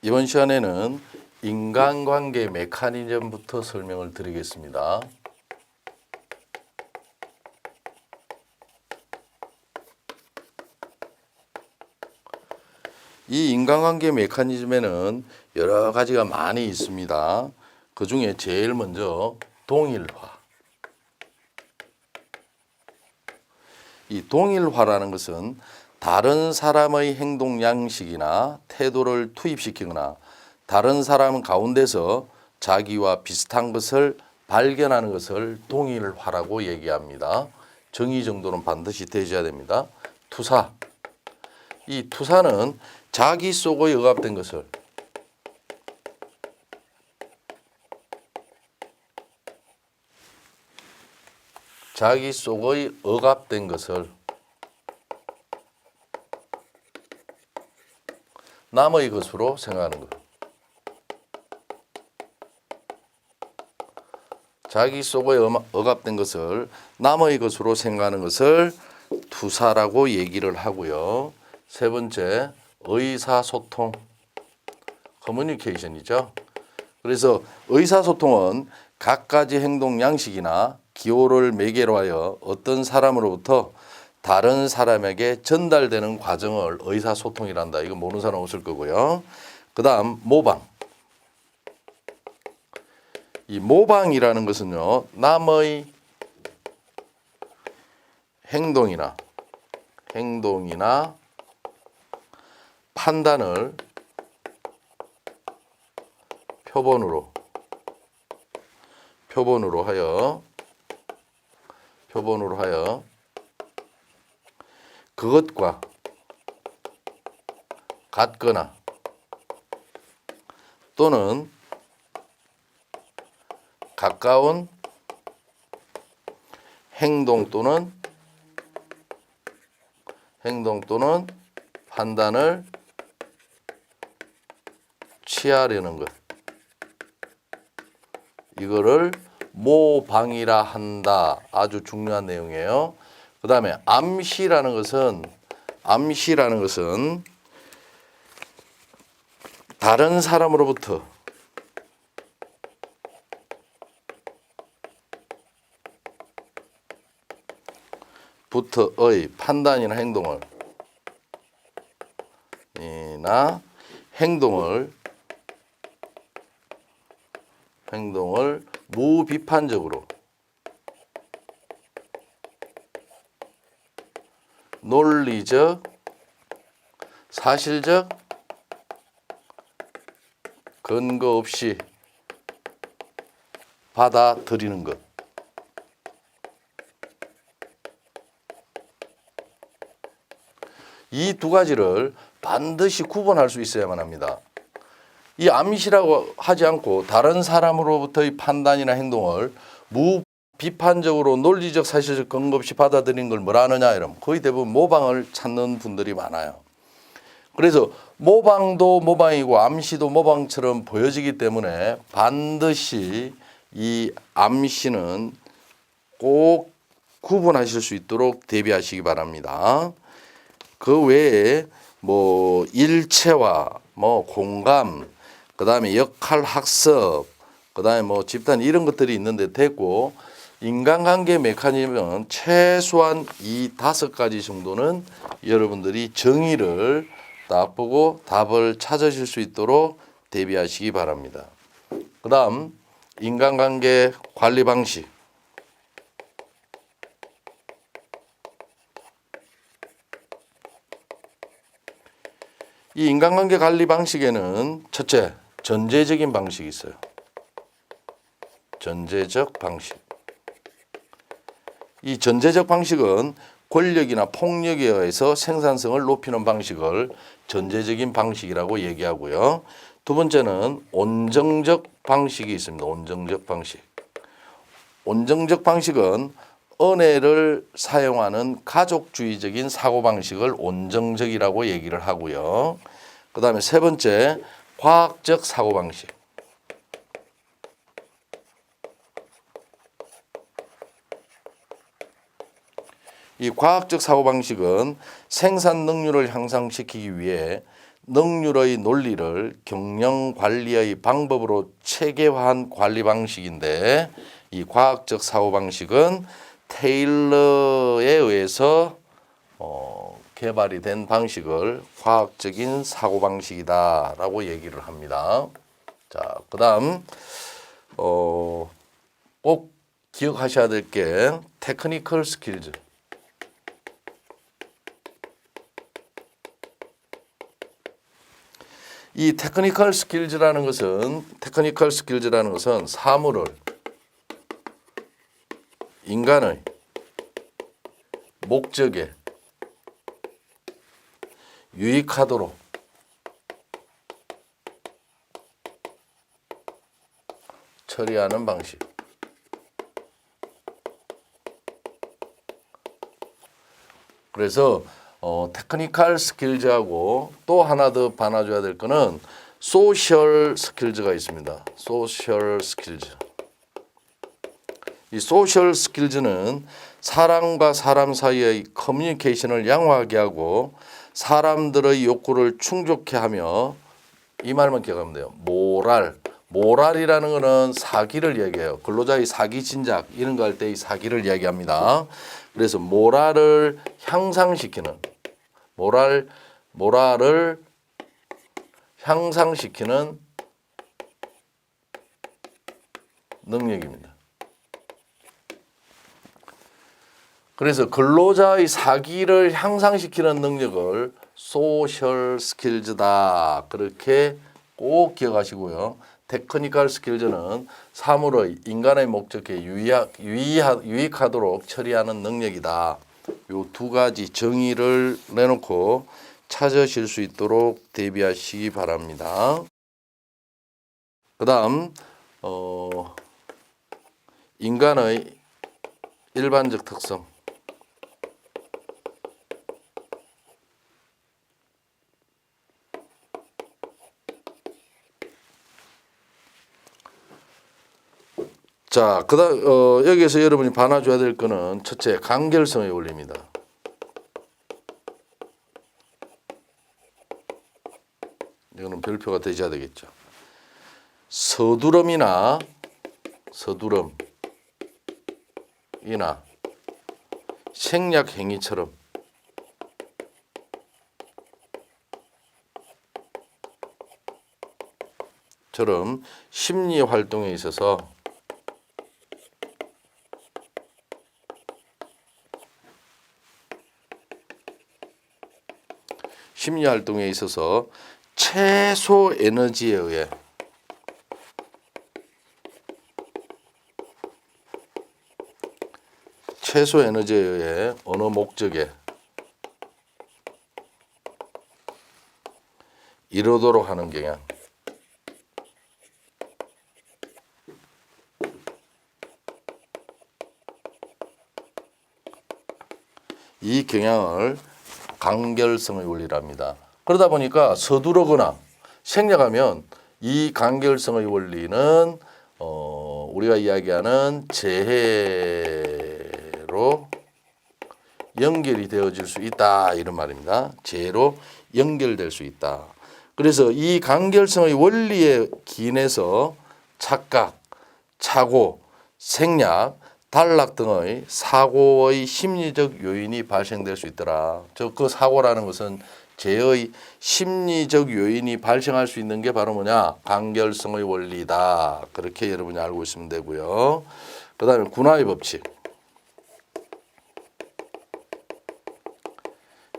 이번 시간에는 인간관계 메커니즘부터 설명을 드리겠습니다. 이 인간관계 메커니즘에는 여러 가지가 많이 있습니다. 그 중에 제일 먼저 동일화. 이 동일화라는 것은 다른 사람의 행동 양식이나 태도를 투입시키거나 다른 사람 가운데서 자기와 비슷한 것을 발견하는 것을 동일화라고 얘기합니다. 정의 정도는 반드시 되셔야 됩니다. 투사. 이 투사는 자기 속의 억압된 것을 남의 것으로 생각하는 것. 자기 속의 억압된 것을 남의 것으로 생각하는 것을 투사라고 얘기를 하고요. 세 번째, 의사소통, 커뮤니케이션이죠. 그래서 의사소통은 갖가지 행동 양식이나 기호를 매개로 하여 어떤 사람으로부터 다른 사람에게 전달되는 과정을 의사소통이란다. 이거 모르는 사람 없을 거고요. 그 다음 모방. 이 모방이라는 것은요, 남의 행동이나 판단을 표본으로 하여 그것과 같거나 또는 가까운 행동 또는 판단을 취하려는 것. 이거를 모방이라 한다. 아주 중요한 내용이에요. 그 다음에 암시라는 것은 다른 사람으로부터 부터의 판단이나 행동을 무비판적으로 논리적, 사실적 근거 없이 받아들이는 것. 이 두 가지를 반드시 구분할 수 있어야만 합니다. 이 암시라고 하지 않고 다른 사람으로부터의 판단이나 행동을 무비판적으로 논리적 사실적 근거 없이 받아들이는 걸 뭐라 하느냐 이러면 거의 대부분 모방을 찾는 분들이 많아요. 그래서 모방도 모방이고 암시도 모방처럼 보여지기 때문에 반드시 이 암시는 꼭 구분하실 수 있도록 대비하시기 바랍니다. 그 외에 뭐 일체화, 뭐 공감, 그 다음에 역할 학습, 그 다음에 뭐 집단 이런 것들이 있는데 됐고, 인간관계 메커니즘은 최소한 이 5가지 정도는 여러분들이 정의를 딱 보고 답을 찾으실 수 있도록 대비하시기 바랍니다. 그 다음 인간관계 관리 방식. 이 인간관계 관리 방식에는 첫째, 전제적인 방식이 있어요. 전제적 방식. 이 전제적 방식은 권력이나 폭력에 의해서 생산성을 높이는 방식을 전제적인 방식이라고 얘기하고요. 두 번째는 온정적 방식이 있습니다. 온정적 방식. 온정적 방식은 은혜를 사용하는 가족주의적인 사고방식을 온정적이라고 얘기를 하고요. 그 다음에 세 번째, 과학적 사고방식. 이 과학적 사고방식은 생산 능률을 향상시키기 위해 능률의 논리를 경영 관리의 방법으로 체계화한 관리 방식인데 이 과학적 사고 방식은 테일러에 의해서 개발이 된 방식을 과학적인 사고 방식이다라고 얘기를 합니다. 자, 그다음 꼭 기억하셔야 될 게 테크니컬 스킬즈. 이 테크니컬 스킬즈라는 것은 사물을 인간의 목적에 유익하도록 처리하는 방식. 그래서 테크니컬 스킬즈하고 또 하나 더 봐줘야 될 거는 소셜 스킬즈가 있습니다. 소셜 스킬즈. 이 소셜 스킬즈는 사람과 사람 사이의 커뮤니케이션을 양호하게 하고 사람들의 욕구를 충족케 하며 이 말만 기억하면 돼요. 모랄이라는 것은 사기를 이야기해요. 근로자의 사기 진작 이런 거 할 때 이 사기를 이야기합니다. 그래서 모랄을 향상시키는 모랄을 향상시키는 능력입니다. 그래서 근로자의 사기를 향상시키는 능력을 소셜 스킬즈다. 그렇게 꼭 기억하시고요. 테크니컬 스킬즈는 사물의 인간의 목적에 유익하도록 처리하는 능력이다. 요 두 가지 정의를 내놓고 찾으실 수 있도록 대비하시기 바랍니다. 그 다음 인간의 일반적 특성. 자, 그다음 여기에서 여러분이 봐줘야 될 거는 첫째 간결성의 원리입니다. 이거는 별표가 되셔야 되겠죠. 서두름이나 생략 행위처럼 심리 활동에 있어서 최소 에너지에 의해 어느 목적에 이루도록 하는 경향. 이 경향을 간결성의 원리랍니다. 그러다 보니까 서두르거나 생략하면 이 간결성의 원리는 우리가 이야기하는 재해로 연결이 되어질 수 있다 이런 말입니다. 재해로 연결될 수 있다. 그래서 이 간결성의 원리에 기인해서 착각, 착오, 생략, 단락 등의 사고의 심리적 요인이 발생될 수 있더라. 그 사고라는 것은 재해의 심리적 요인이 발생할 수 있는 게 바로 뭐냐? 간결성의 원리다. 그렇게 여러분이 알고 있으면 되고요. 그 다음에 군화의 법칙.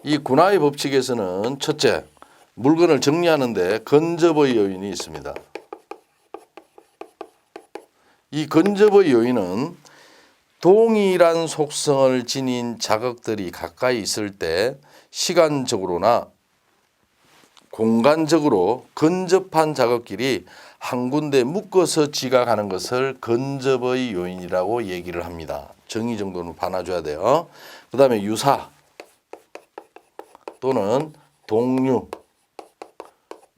이 군화의 법칙에서는 첫째, 물건을 정리하는데 근접의 요인이 있습니다. 이 근접의 요인은 동일한 속성을 지닌 자극들이 가까이 있을 때 시간적으로나 공간적으로 근접한 자극끼리 한 군데 묶어서 지각하는 것을 근접의 요인이라고 얘기를 합니다. 정의 정도는 봐놔줘야 돼요. 그 다음에 유사 또는 동류,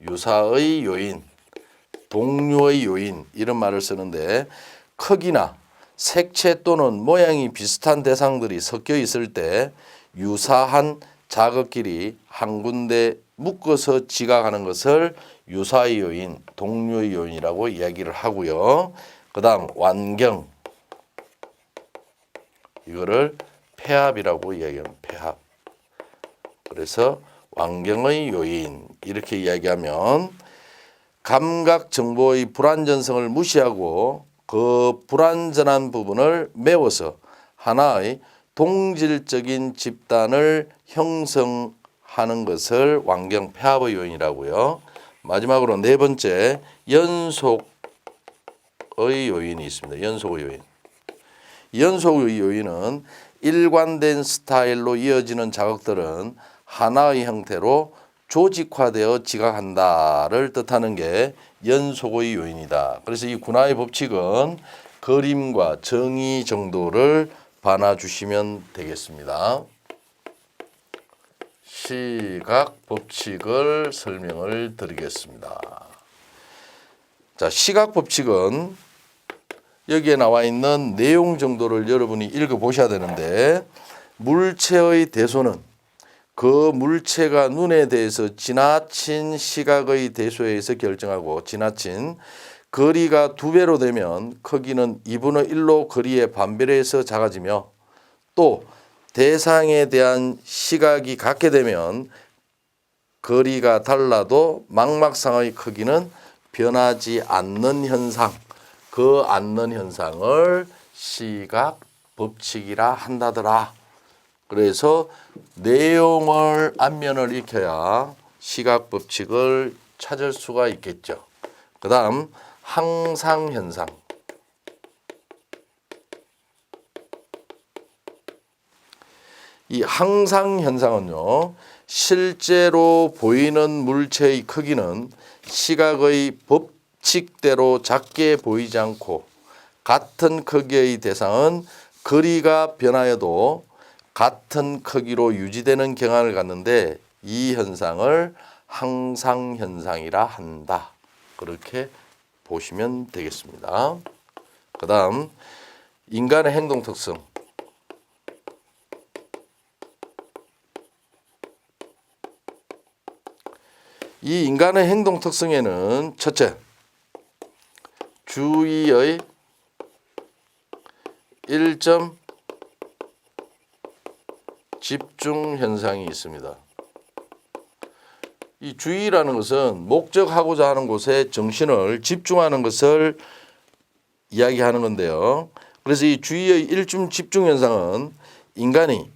유사의 요인, 동류의 요인 이런 말을 쓰는데 크기나 색채 또는 모양이 비슷한 대상들이 섞여 있을 때 유사한 자극끼리 한 군데 묶어서 지각하는 것을 유사의 요인, 동류의 요인이라고 이야기를 하고요. 그 다음 완경, 이거를 폐합이라고 이야기합니다. 폐합. 그래서 완경의 요인 이렇게 이야기하면 감각 정보의 불완전성을 무시하고 그 불완전한 부분을 메워서 하나의 동질적인 집단을 형성하는 것을 완경 폐합의 요인이라고요. 마지막으로 네 번째 연속의 요인이 있습니다. 연속의 요인. 연속의 요인은 일관된 스타일로 이어지는 자극들은 하나의 형태로 조직화되어 지각한다를 뜻하는 게 연속의 요인이다. 그래서 이 군화의 법칙은 그림과 정의 정도를 봐놔주시면 되겠습니다. 시각 법칙을 설명을 드리겠습니다. 자, 시각 법칙은 여기에 나와 있는 내용 정도를 여러분이 읽어보셔야 되는데 물체의 대소는 그 물체가 눈에 대해서 지나친 시각의 대소에 의해서 결정하고 지나친 거리가 2배로 되면 크기는 2분의 1로 거리의 반비례해서 작아지며 또 대상에 대한 시각이 같게 되면 거리가 달라도 망막상의 크기는 변하지 않는 현상, 그 않는 현상을 시각 법칙이라 한다더라. 그래서 내용을 앞면을 익혀야 시각 법칙을 찾을 수가 있겠죠. 그 다음 항상현상. 이 항상현상은요, 실제로 보이는 물체의 크기는 시각의 법칙대로 작게 보이지 않고 같은 크기의 대상은 거리가 변하여도 같은 크기로 유지되는 경향을 갖는데 이 현상을 항상현상이라 한다. 그렇게 보시면 되겠습니다. 그 다음 인간의 행동 특성. 이 인간의 행동 특성에는 첫째, 주의의 일점 집중 현상이 있습니다. 이 주의라는 것은 목적하고자 하는 곳에 정신을 집중하는 것을 이야기하는 건데요. 그래서 이 주의의 일중 집중 현상은 인간이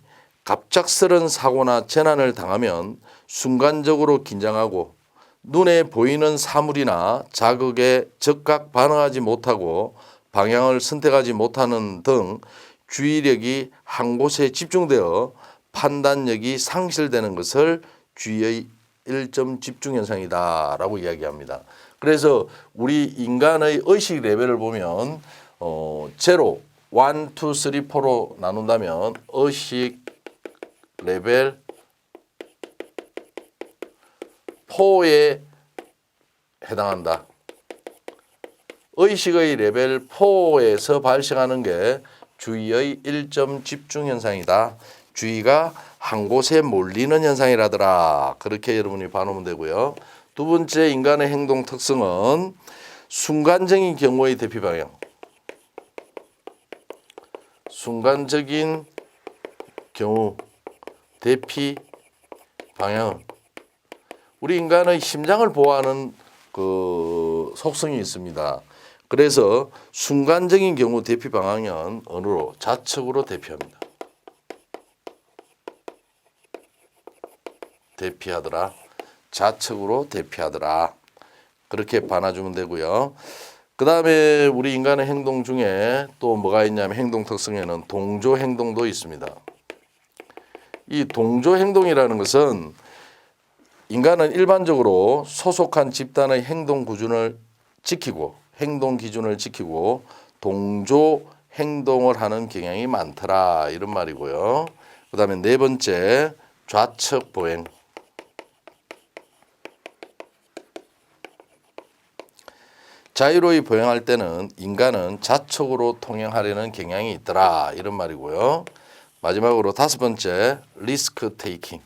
갑작스런 사고나 재난을 당하면 순간적으로 긴장하고 눈에 보이는 사물이나 자극에 즉각 반응하지 못하고 방향을 선택하지 못하는 등 주의력이 한 곳에 집중되어 판단력이 상실되는 것을 주의의 일점 집중 현상이다라고 이야기합니다. 그래서 우리 인간의 의식 레벨을 보면 제로, 1, 2, 3, 4로 나눈다면 의식 레벨 4에 해당한다. 의식의 레벨 4에서 발생하는 게 주의의 일점 집중 현상이다. 주의가 한 곳에 몰리는 현상이라더라. 그렇게 여러분이 봐놓으면 되고요. 두 번째 인간의 행동 특성은 순간적인 경우의 대피 방향. 순간적인 경우 대피 방향은 우리 인간의 심장을 보호하는 그 속성이 있습니다. 그래서 순간적인 경우 대피 방향은 어느로 좌측으로 대피합니다. 대피하더라. 좌측으로 대피하더라. 그렇게 봐놔주면 되고요. 그 다음에 우리 인간의 행동 중에 또 뭐가 있냐면 행동 특성에는 동조 행동도 있습니다. 이 동조 행동이라는 것은 인간은 일반적으로 소속한 집단의 행동 기준을 지키고 행동 기준을 지키고 동조 행동을 하는 경향이 많더라 이런 말이고요. 그 다음에 네 번째 좌측 보행. 자유로이 보행할 때는 인간은 좌측으로 통행하려는 경향이 있더라 이런 말이고요. 마지막으로 다섯 번째 리스크 테이킹.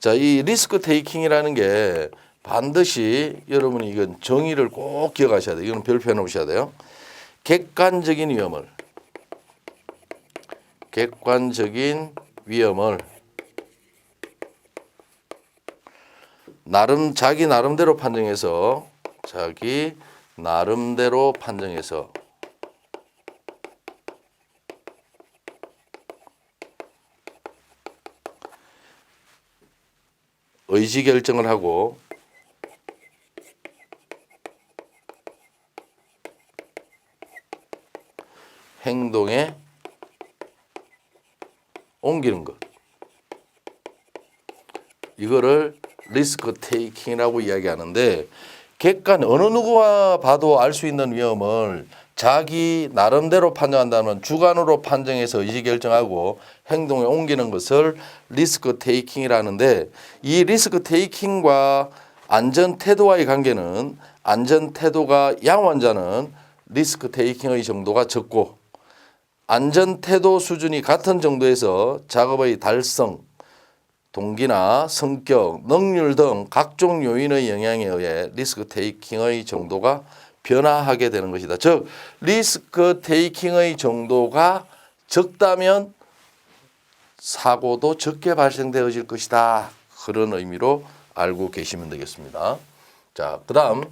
자, 이 리스크 테이킹이라는 게 반드시 여러분이 이건 정의를 꼭 기억하셔야 돼요. 이건 별표해 놓으셔야 돼요. 객관적인 위험을 자기 나름대로 판정해서 의지결정을 하고 행동에 옮기는 것. 이거를 리스크 테이킹이라고 이야기하는데 어느 누구와 봐도 알 수 있는 위험을 자기 나름대로 판정한다면 주관으로 판정해서 의지결정하고 행동에 옮기는 것을 리스크 테이킹이라는데 이 리스크 테이킹과 안전 태도와의 관계는 안전 태도가 양호한 자는 리스크 테이킹의 정도가 적고 안전 태도 수준이 같은 정도에서 작업의 달성, 동기나 성격, 능률 등 각종 요인의 영향에 의해 리스크 테이킹의 정도가 변화하게 되는 것이다. 즉 리스크 테이킹의 정도가 적다면 사고도 적게 발생되어질 것이다. 그런 의미로 알고 계시면 되겠습니다. 자, 그다음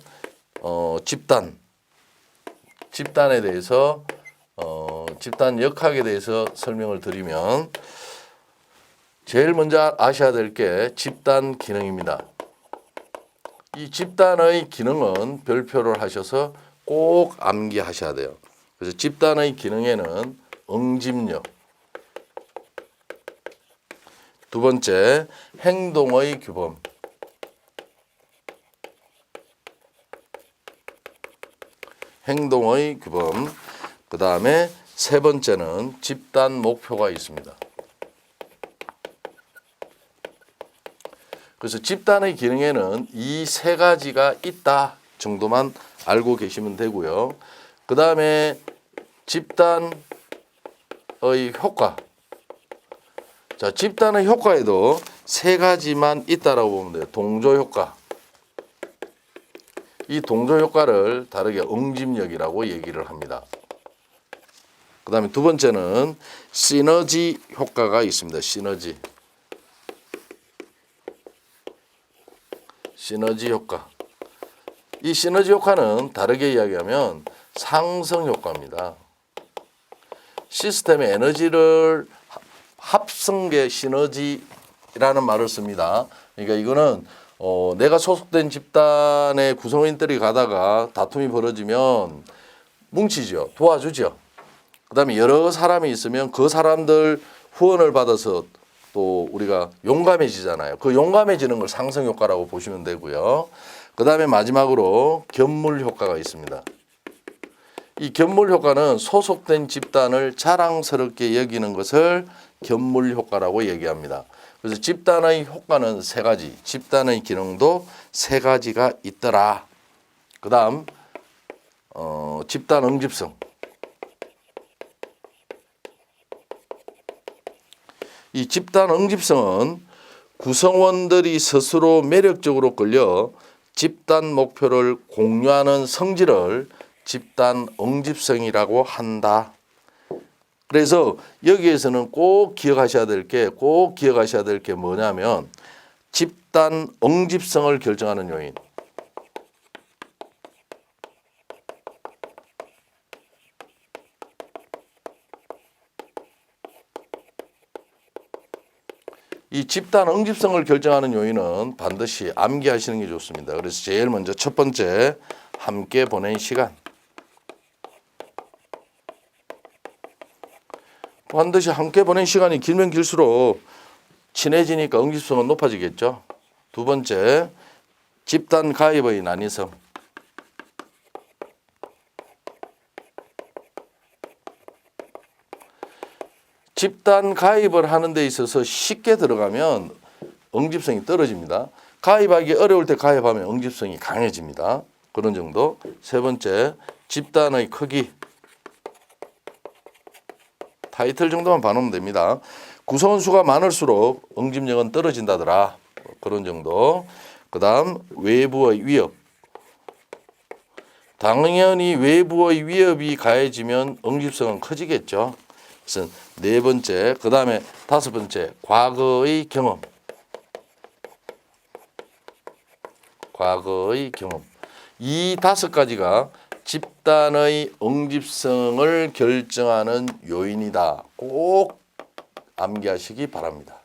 집단에 대해서 집단 역학에 대해서 설명을 드리면 제일 먼저 아셔야 될 게 집단 기능입니다. 이 집단의 기능은 별표를 하셔서 꼭 암기하셔야 돼요. 그래서 집단의 기능에는 응집력, 두 번째 행동의 규범, 그 다음에 세 번째는 집단 목표가 있습니다. 그래서 집단의 기능에는 이 세 가지가 있다 정도만 알고 계시면 되고요. 그 다음에 집단의 효과. 자, 집단의 효과에도 세 가지만 있다라고 보면 돼요. 동조 효과. 이 동조 효과를 다르게 응집력이라고 얘기를 합니다. 그 다음에 두 번째는 시너지 효과가 있습니다. 시너지 효과. 이 시너지 효과는 다르게 이야기하면 상승 효과입니다. 시스템의 에너지를 합성계 시너지라는 말을 씁니다. 그러니까 이거는 내가 소속된 집단의 구성원들이 가다가 다툼이 벌어지면 뭉치죠. 도와주죠. 그 다음에 여러 사람이 있으면 그 사람들 후원을 받아서 또 우리가 용감해지잖아요. 그 용감해지는 걸 상승 효과라고 보시면 되고요. 그 다음에 마지막으로 견물 효과가 있습니다. 이 견물 효과는 소속된 집단을 자랑스럽게 여기는 것을 견물 효과라고 얘기합니다. 그래서 집단의 효과는 세 가지, 집단의 기능도 세 가지가 있더라. 그 다음 집단 응집성. 이 집단 응집성은 구성원들이 스스로 매력적으로 끌려 집단 목표를 공유하는 성질을 집단 응집성이라고 한다. 그래서 여기에서는 꼭 기억하셔야 될 게 뭐냐면 집단 응집성을 결정하는 요인. 이 집단 응집성을 결정하는 요인은 반드시 암기하시는 게 좋습니다. 그래서 제일 먼저 첫 번째, 함께 보낸 시간. 반드시 함께 보낸 시간이 길면 길수록 친해지니까 응집성은 높아지겠죠. 두 번째, 집단 가입의 난이성. 집단 가입을 하는 데 있어서 쉽게 들어가면 응집성이 떨어집니다. 가입하기 어려울 때 가입하면 응집성이 강해집니다. 그런 정도. 세 번째, 집단의 크기. 타이틀 정도만 봐놓으면 됩니다. 구성원 수가 많을수록 응집력은 떨어진다더라. 그런 정도. 그다음 외부의 위협. 당연히 외부의 위협이 가해지면 응집성은 커지겠죠. 그래서 네 번째, 그다음에 다섯 번째, 과거의 경험. 과거의 경험. 이 다섯 가지가 집단의 응집성을 결정하는 요인이다. 꼭 암기하시기 바랍니다.